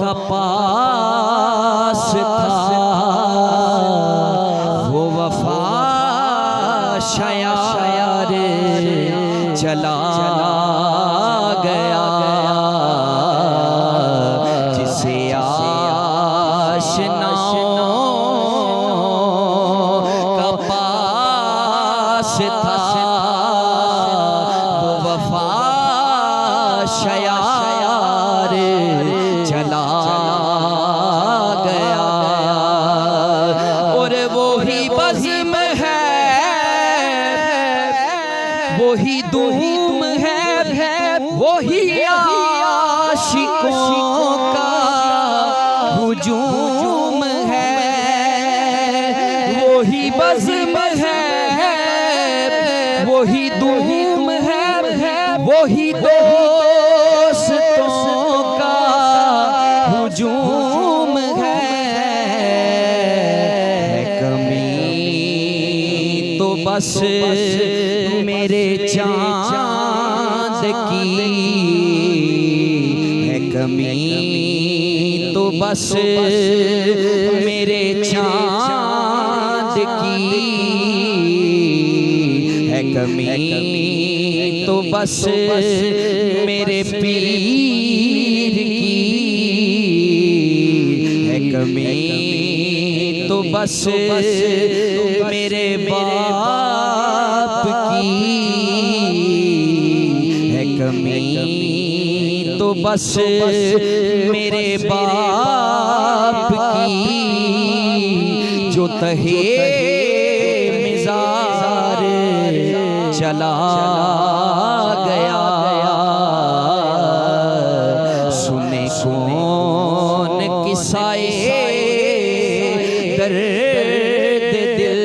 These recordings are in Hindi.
का पास था वो वफा शायर चला गया जिसे आशनाओं का पास था वो वफा शायर चला गया और वो ही बज़्म है वो ही दूम है वो ही आशिकों का हुजूम है वो ही बज़्म है वो ही दूम है वो ही दोस्तों का हुजूम है कमी तो बस मेरे चाँद की है कमी तो बस मेरे चाँद की है कमी तो बस मेरे पीर की है कमी तो बस मेरे बाप की है कमी तो बस मेरे बाप की जो तहे मिज़ार चला गया सुने कौन किस्साए दर्द दिल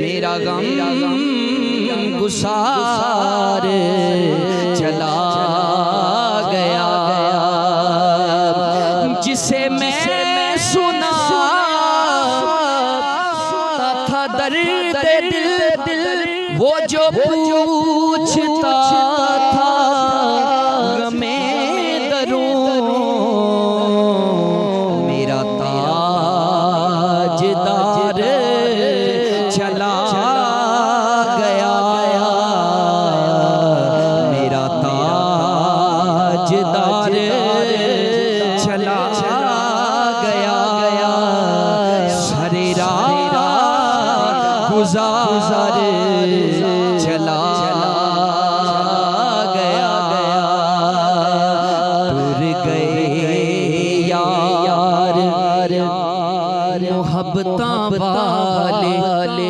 मेरा गम गुसार चला गया जिसे मैं सुनाता था दर्द दिल वो जो पूछता था गमे दरूं मेरा ताजदार चला गया मेरा ताजदार चला गया सारे राह गुज़ार चला गया टूट गए यार मोहब्बतां वाले